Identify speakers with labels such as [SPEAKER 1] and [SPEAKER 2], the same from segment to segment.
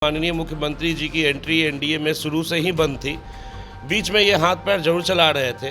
[SPEAKER 1] माननीय मुख्यमंत्री जी की एंट्री एनडीए में शुरू से ही बंद थी। बीच में ये हाथ पैर जरूर चला रहे थे,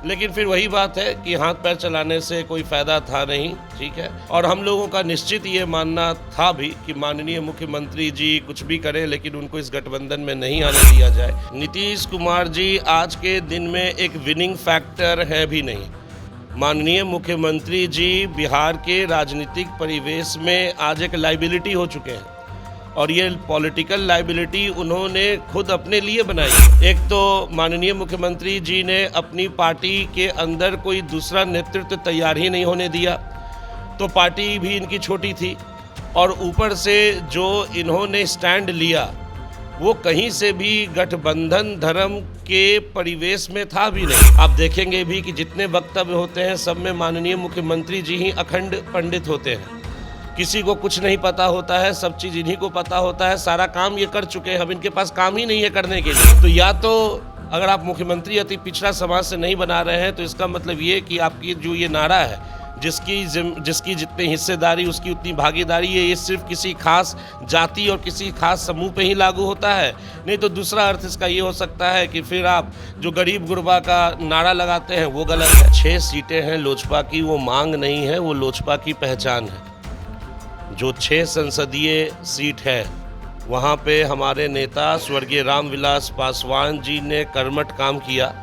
[SPEAKER 1] लेकिन फिर वही बात है कि हाथ पैर चलाने से कोई फ़ायदा था नहीं, ठीक है। और हम लोगों का निश्चित ये मानना था भी कि माननीय मुख्यमंत्री जी कुछ भी करें, लेकिन उनको इस गठबंधन में नहीं आने दिया जाए। नीतीश कुमार जी आज के दिन में एक विनिंग फैक्टर है भी नहीं। माननीय मुख्यमंत्री जी बिहार के राजनीतिक परिवेश में आज एक लाइबिलिटी हो चुके हैं, और ये पॉलिटिकल लाइबिलिटी उन्होंने खुद अपने लिए बनाई। एक तो माननीय मुख्यमंत्री जी ने अपनी पार्टी के अंदर कोई दूसरा नेतृत्व तैयार ही नहीं होने दिया, तो पार्टी भी इनकी छोटी थी, और ऊपर से जो इन्होंने स्टैंड लिया वो कहीं से भी गठबंधन धर्म के परिवेश में था भी नहीं। आप देखेंगे भी कि जितने वक्तव्य होते हैं सब में माननीय मुख्यमंत्री जी ही अखंड पंडित होते हैं। किसी को कुछ नहीं पता होता है, सब चीज़ इन्हीं को पता होता है, सारा काम ये कर चुके हैं, अब इनके पास काम ही नहीं है करने के लिए। तो या तो अगर आप मुख्यमंत्री अति पिछड़ा समाज से नहीं बना रहे हैं तो इसका मतलब ये कि आपकी जो ये नारा है, जिसकी जितनी हिस्सेदारी उसकी उतनी भागीदारी है, ये सिर्फ किसी खास जाति और किसी खास समूह पे ही लागू होता है। नहीं तो दूसरा अर्थ इसका ये हो सकता है कि फिर आप जो गरीब गुरबा का नारा लगाते हैं वो गलत है। 6 सीटें हैं लोजपा की, वो मांग नहीं है, वो लोजपा की पहचान है। जो 6 संसदीय सीट है वहाँ पे हमारे नेता स्वर्गीय रामविलास पासवान जी ने कर्मठ काम किया।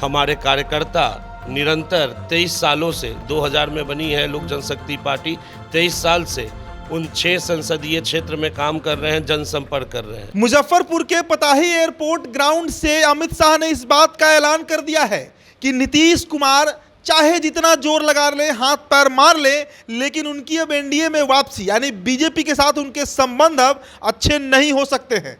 [SPEAKER 1] हमारे कार्यकर्ता निरंतर 23 सालों से, 2000 में बनी है लोक जनशक्ति पार्टी, 23 साल से उन 6 संसदीय क्षेत्र में काम कर रहे हैं, जनसंपर्क कर रहे हैं।
[SPEAKER 2] मुजफ्फरपुर के पताही एयरपोर्ट ग्राउंड से अमित शाह ने इस बात का ऐलान कर दिया है कि नीतीश कुमार चाहे जितना जोर लगा ले, हाथ पैर मार ले, लेकिन उनकी अब एनडीए में वापसी यानी बीजेपी के साथ उनके संबंध अब अच्छे नहीं हो सकते हैं।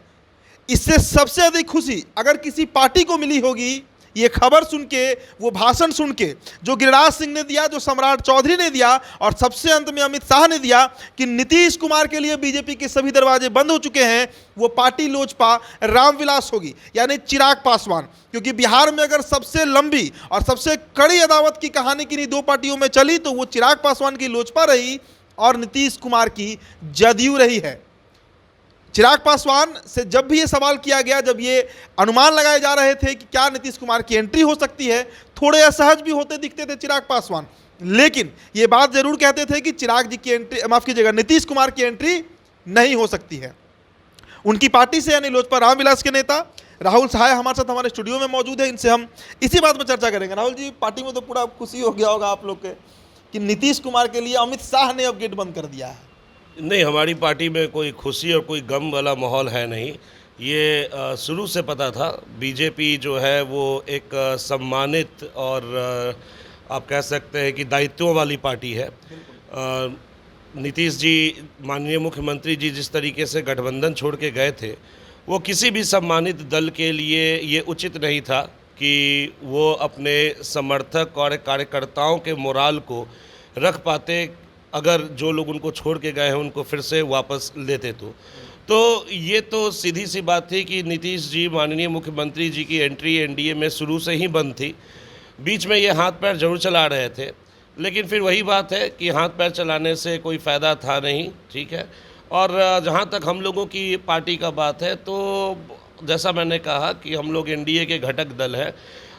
[SPEAKER 2] इससे सबसे अधिक खुशी अगर किसी पार्टी को मिली होगी, ये खबर सुन के, वो भाषण सुन के जो गिरिराज सिंह ने दिया, जो सम्राट चौधरी ने दिया, और सबसे अंत में अमित शाह ने दिया कि नीतीश कुमार के लिए बीजेपी के सभी दरवाजे बंद हो चुके हैं, वो पार्टी लोजपा रामविलास होगी, यानी चिराग पासवान। क्योंकि बिहार में अगर सबसे लंबी और सबसे कड़ी अदावत की कहानी किन्हीं 2 पार्टियों में चली तो वो चिराग पासवान की लोजपा रही और नीतीश कुमार की जदयू रही है। चिराग पासवान से जब भी ये सवाल किया गया, जब ये अनुमान लगाए जा रहे थे कि क्या नीतीश कुमार की एंट्री हो सकती है, थोड़े असहज भी होते दिखते थे चिराग पासवान, लेकिन ये बात जरूर कहते थे कि चिराग जी की एंट्री, माफ कीजिएगा, नीतीश कुमार की एंट्री नहीं हो सकती है। उनकी पार्टी से यानी लोजपा रामविलास के नेता राहुल सहाय हमारे साथ हमारे स्टूडियो में मौजूद है। इनसे हम इसी बात में चर्चा करेंगे। राहुल जी, पार्टी में तो पूरा खुशी हो गया होगा आप लोग के कि नीतीश कुमार के लिए अमित शाह ने अब गेट बंद कर दिया है।
[SPEAKER 1] नहीं, हमारी पार्टी में कोई खुशी और कोई गम वाला माहौल है नहीं। ये शुरू से पता था। बीजेपी जो है वो एक सम्मानित और आप कह सकते हैं कि दायित्वों वाली पार्टी है। नीतीश जी, माननीय मुख्यमंत्री जी जिस तरीके से गठबंधन छोड़ के गए थे, वो किसी भी सम्मानित दल के लिए ये उचित नहीं था कि वो अपने समर्थक और कार्यकर्ताओं के मोराल को रख पाते अगर जो लोग उनको छोड़ के गए हैं उनको फिर से वापस लेते। तो ये तो सीधी सी बात थी कि नीतीश जी, माननीय मुख्यमंत्री जी की एंट्री एनडीए में शुरू से ही बंद थी। बीच में ये हाथ पैर जरूर चला रहे थे, लेकिन फिर वही बात है कि हाथ पैर चलाने से कोई फ़ायदा था नहीं, ठीक है। और जहाँ तक हम लोगों की पार्टी का बात है, तो जैसा मैंने कहा कि हम लोग एनडीए के घटक दल हैं,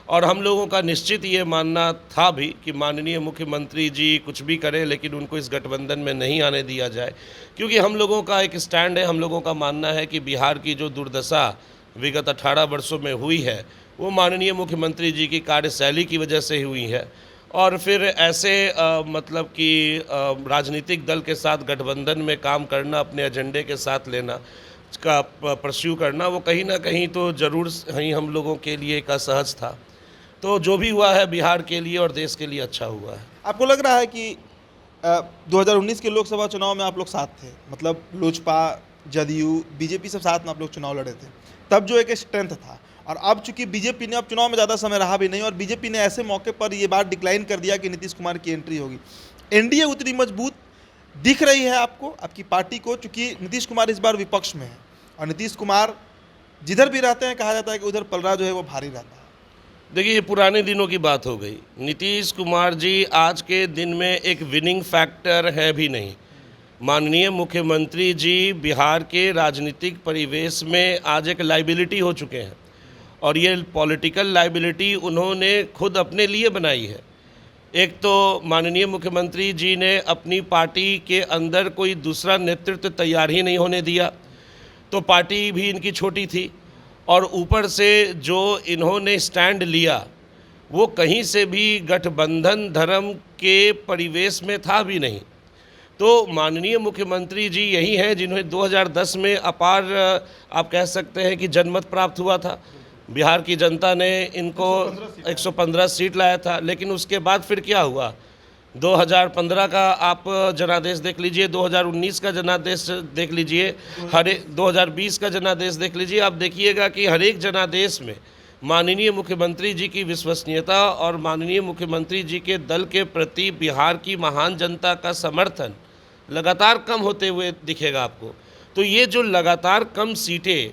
[SPEAKER 1] और हम लोगों का निश्चित ये मानना था भी कि माननीय मुख्यमंत्री जी कुछ भी करें, लेकिन उनको इस गठबंधन में नहीं आने दिया जाए। क्योंकि हम लोगों का एक स्टैंड है, हम लोगों का मानना है कि बिहार की जो दुर्दशा विगत 18 वर्षों में हुई है वो माननीय मुख्यमंत्री जी की कार्यशैली की वजह से हुई है। और फिर ऐसे मतलब कि राजनीतिक दल के साथ गठबंधन में काम करना, अपने एजेंडे के साथ लेना का परस्यू करना, वो कहीं ना कहीं तो ज़रूर ही हम लोगों के लिए एक असहज था। तो जो भी हुआ है बिहार के लिए और देश के लिए अच्छा हुआ है।
[SPEAKER 2] आपको लग रहा है कि 2019 के लोकसभा चुनाव में आप लोग साथ थे, मतलब लोजपा, जदयू, बीजेपी सब साथ में आप लोग चुनाव लड़े थे, तब जो एक स्ट्रेंथ था, और अब चूंकि बीजेपी ने, अब चुनाव में ज़्यादा समय रहा भी नहीं और बीजेपी ने ऐसे मौके पर ये बात डिक्लाइन कर दिया कि नीतीश कुमार की एंट्री होगी, एनडीए उतनी मजबूत दिख रही है आपको, आपकी पार्टी को, चूँकि नीतीश कुमार इस बार विपक्ष में है और नीतीश कुमार जिधर भी रहते हैं कहा जाता है कि उधर पलड़ा जो है वो भारी रहता है।
[SPEAKER 1] देखिए, ये पुराने दिनों की बात हो गई। नीतीश कुमार जी आज के दिन में एक विनिंग फैक्टर है भी नहीं। माननीय मुख्यमंत्री जी बिहार के राजनीतिक परिवेश में आज एक लाइबिलिटी हो चुके हैं और ये पॉलिटिकल लाइबिलिटी उन्होंने खुद अपने लिए बनाई है। एक तो माननीय मुख्यमंत्री जी ने अपनी पार्टी के अंदर कोई दूसरा नेतृत्व तैयार ही नहीं होने दिया, तो पार्टी भी इनकी छोटी थी और ऊपर से जो इन्होंने स्टैंड लिया वो कहीं से भी गठबंधन धर्म के परिवेश में था भी नहीं। तो माननीय मुख्यमंत्री जी यही हैं जिन्हें 2010 में अपार आप कह सकते हैं कि जनमत प्राप्त हुआ था। बिहार की जनता ने इनको 115 सीट लाया था, लेकिन उसके बाद फिर क्या हुआ? 2015 का आप जनादेश देख लीजिए, 2019 का जनादेश देख लीजिए, 2020 का जनादेश देख लीजिए। आप देखिएगा कि हर एक जनादेश में माननीय मुख्यमंत्री जी की विश्वसनीयता और माननीय मुख्यमंत्री जी के दल के प्रति बिहार की महान जनता का समर्थन लगातार कम होते हुए दिखेगा आपको। तो ये जो लगातार कम सीटें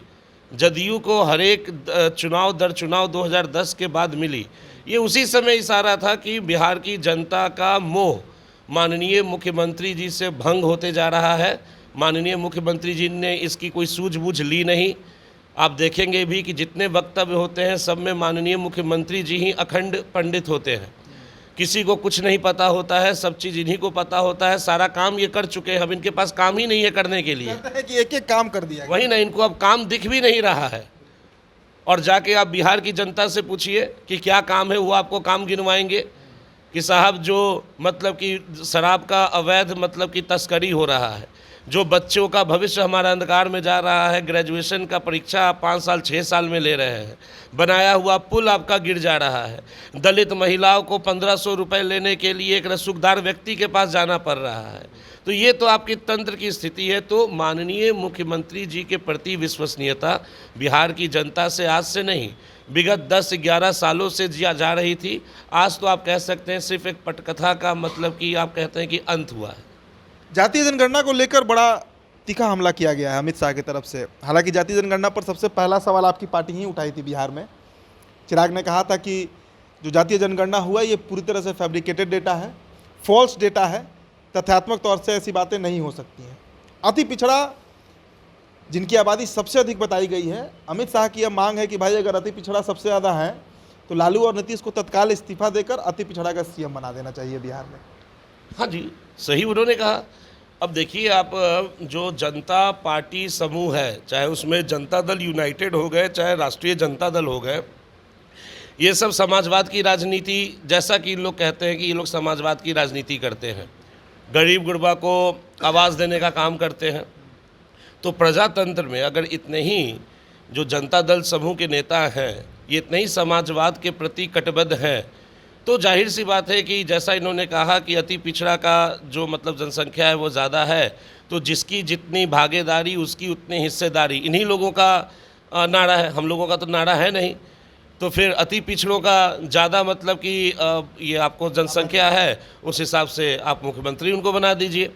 [SPEAKER 1] जदयू को हर एक चुनाव दर चुनाव 2010 के बाद मिली, ये उसी समय इशारा था कि बिहार की जनता का मोह माननीय मुख्यमंत्री जी से भंग होते जा रहा है। माननीय मुख्यमंत्री जी ने इसकी कोई सूझबूझ ली नहीं। आप देखेंगे भी कि जितने वक्तव्य होते हैं सब में माननीय मुख्यमंत्री जी ही अखंड पंडित होते हैं। किसी को कुछ नहीं पता होता है, सब चीज़ इन्हीं को पता होता है। सारा काम ये कर चुके हैं, अब इनके पास काम ही नहीं है करने के लिए।
[SPEAKER 2] कहते हैं कि एक एक काम कर दिया,
[SPEAKER 1] वही ना, इनको अब काम दिख भी नहीं रहा है। और जाके आप बिहार की जनता से पूछिए कि क्या काम है, वो आपको काम गिनवाएंगे कि साहब जो मतलब कि शराब का अवैध मतलब कि तस्करी हो रहा है, जो बच्चों का भविष्य हमारा अंधकार में जा रहा है, ग्रेजुएशन का परीक्षा आप 5 साल 6 साल में ले रहे हैं, बनाया हुआ पुल आपका गिर जा रहा है, दलित महिलाओं को 1500 रुपये लेने के लिए एक रसूखदार व्यक्ति के पास जाना पड़ रहा है। तो ये तो आपकी तंत्र की स्थिति है। तो माननीय मुख्यमंत्री जी के प्रति विश्वसनीयता बिहार की जनता से आज से नहीं, विगत 10-11 सालों से जा रही थी। आज तो आप कह सकते हैं सिर्फ एक पटकथा का मतलब कि आप कहते हैं कि अंत हुआ है।
[SPEAKER 2] जातीय जनगणना को लेकर बड़ा तीखा हमला किया गया है अमित शाह की तरफ से। हालांकि जातीय जनगणना पर सबसे पहला सवाल आपकी पार्टी ही उठाई थी बिहार में। चिराग ने कहा था कि जो जातीय जनगणना हुआ ये पूरी तरह से फैब्रिकेटेड डेटा है, फॉल्स डेटा है, तथ्यात्मक तौर से ऐसी बातें नहीं हो सकती हैं। अति पिछड़ा जिनकी आबादी सबसे अधिक बताई गई है, अमित शाह की यह मांग है कि भाई अगर अति पिछड़ा सबसे ज़्यादा है तो लालू और नीतीश को तत्काल इस्तीफा देकर अति पिछड़ा का सीएम बना देना चाहिए बिहार में।
[SPEAKER 1] हाँ जी, सही उन्होंने कहा। अब देखिए आप, जो जनता पार्टी समूह है, चाहे उसमें जनता दल यूनाइटेड हो गए, चाहे राष्ट्रीय जनता दल हो गए, ये सब समाजवाद की राजनीति, जैसा कि इन लोग कहते हैं कि ये लोग समाजवाद की राजनीति करते हैं, गरीब गुरबा को आवाज़ देने का काम करते हैं। तो प्रजातंत्र में अगर इतने ही जो जनता दल समूह के नेता हैं, ये इतने ही समाजवाद के प्रति कटिबद्ध हैं, तो जाहिर सी बात है कि जैसा इन्होंने कहा कि अति पिछड़ा का जो मतलब जनसंख्या है वो ज़्यादा है, तो जिसकी जितनी भागीदारी उसकी उतनी हिस्सेदारी, इन्हीं लोगों का नारा है, हम लोगों का तो नारा है नहीं। तो फिर अति पिछड़ों का ज़्यादा मतलब कि ये आपको जनसंख्या है, उस हिसाब से आप मुख्यमंत्री उनको बना दीजिए।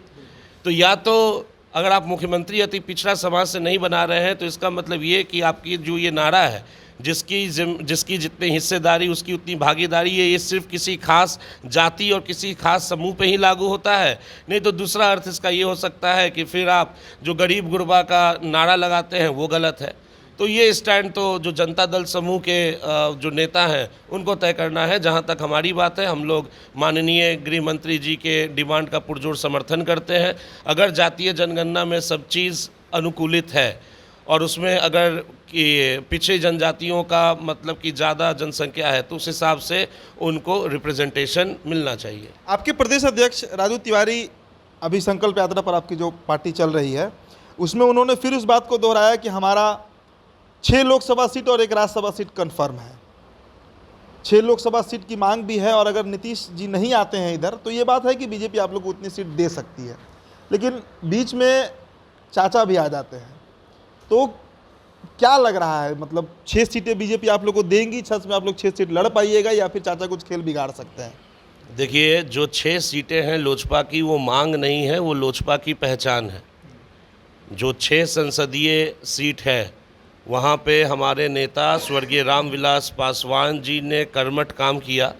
[SPEAKER 1] तो या तो अगर आप मुख्यमंत्री अति पिछड़ा समाज से नहीं बना रहे हैं तो इसका मतलब ये कि आपकी जो ये नारा है, जिसकी जितनी हिस्सेदारी उसकी उतनी भागीदारी है, ये सिर्फ किसी खास जाति और किसी खास समूह पे ही लागू होता है। नहीं तो दूसरा अर्थ इसका ये हो सकता है कि फिर आप जो गरीब गुरबा का नारा लगाते हैं वो गलत है। तो ये स्टैंड तो जो जनता दल समूह के जो नेता हैं उनको तय करना है। जहाँ तक हमारी बात है, हम लोग माननीय गृह मंत्री जी के डिमांड का पुरजोर समर्थन करते हैं। अगर जातीय जनगणना में सब चीज़ अनुकूलित है और उसमें अगर कि पिछड़ी जनजातियों का मतलब कि ज़्यादा जनसंख्या है तो उस हिसाब से उनको रिप्रेजेंटेशन मिलना चाहिए।
[SPEAKER 2] आपके प्रदेश अध्यक्ष राजू तिवारी अभी संकल्प यात्रा पर आपकी जो पार्टी चल रही है उसमें उन्होंने फिर उस बात को दोहराया कि हमारा 6 लोकसभा सीट और 1 राज्यसभा सीट कन्फर्म है। 6 लोकसभा सीट की मांग भी है और अगर नीतीश जी नहीं आते हैं इधर तो ये बात है कि बीजेपी आप लोग को उतनी सीट दे सकती है, लेकिन बीच में चाचा भी आ जाते हैं। तो क्या लग रहा है, मतलब 6 सीटें बीजेपी आप लोग को देंगी, छत में आप लोग 6 सीट लड़ पाइएगा या फिर चाचा कुछ खेल बिगाड़ सकते हैं?
[SPEAKER 1] देखिए, जो 6 सीटें हैं लोजपा की, वो मांग नहीं है, वो लोजपा की पहचान है। जो 6 संसदीय सीट है वहाँ पे हमारे नेता स्वर्गीय रामविलास पासवान जी ने कर्मठ काम किया।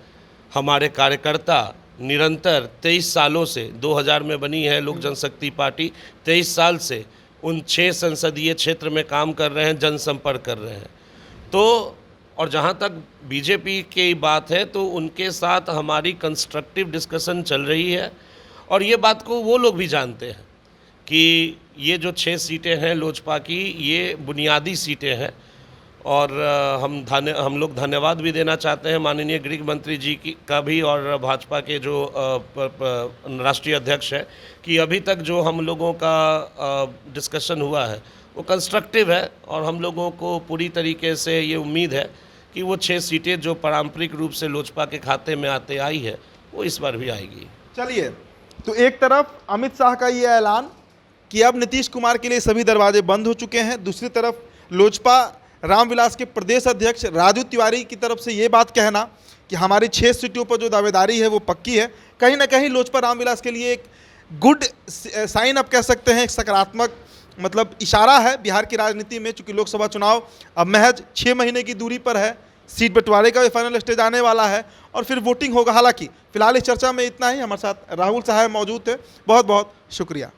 [SPEAKER 1] हमारे कार्यकर्ता निरंतर 23 सालों से 2000 में बनी है लोक जनशक्ति पार्टी, 23 साल से उन 6 संसदीय क्षेत्र में काम कर रहे हैं, जनसंपर्क कर रहे हैं। तो और जहाँ तक बीजेपी की बात है तो उनके साथ हमारी कंस्ट्रक्टिव डिस्कशन चल रही है और ये बात को वो लोग भी जानते हैं कि ये जो 6 सीटें हैं लोजपा की, ये बुनियादी सीटें हैं और हम लोग धन्यवाद भी देना चाहते हैं माननीय गृह मंत्री जी का भी और भाजपा के जो राष्ट्रीय अध्यक्ष है कि अभी तक जो हम लोगों का डिस्कशन हुआ है वो कंस्ट्रक्टिव है और हम लोगों को पूरी तरीके से ये उम्मीद है कि वो 6 सीटें जो पारंपरिक रूप से लोजपा के खाते में आते आई है वो इस बार भी आएगी।
[SPEAKER 2] चलिए, तो एक तरफ अमित शाह का ये ऐलान कि अब नीतीश कुमार के लिए सभी दरवाजे बंद हो चुके हैं, दूसरी तरफ लोजपा रामविलास के प्रदेश अध्यक्ष राजू तिवारी की तरफ से ये बात कहना कि हमारी 6 सीटों पर जो दावेदारी है वो पक्की है, कहीं ना कहीं लोजपा रामविलास के लिए एक गुड साइन आप कह सकते हैं, एक सकारात्मक मतलब इशारा है बिहार की राजनीति में, चूंकि लोकसभा चुनाव अब महज 6 महीने की दूरी पर है, सीट बंटवारे का भी फाइनल स्टेज आने वाला है और फिर वोटिंग होगा। हालांकि फिलहाल इस चर्चा में इतना ही। हमारे साथ राहुल साहब मौजूद थे, बहुत बहुत शुक्रिया।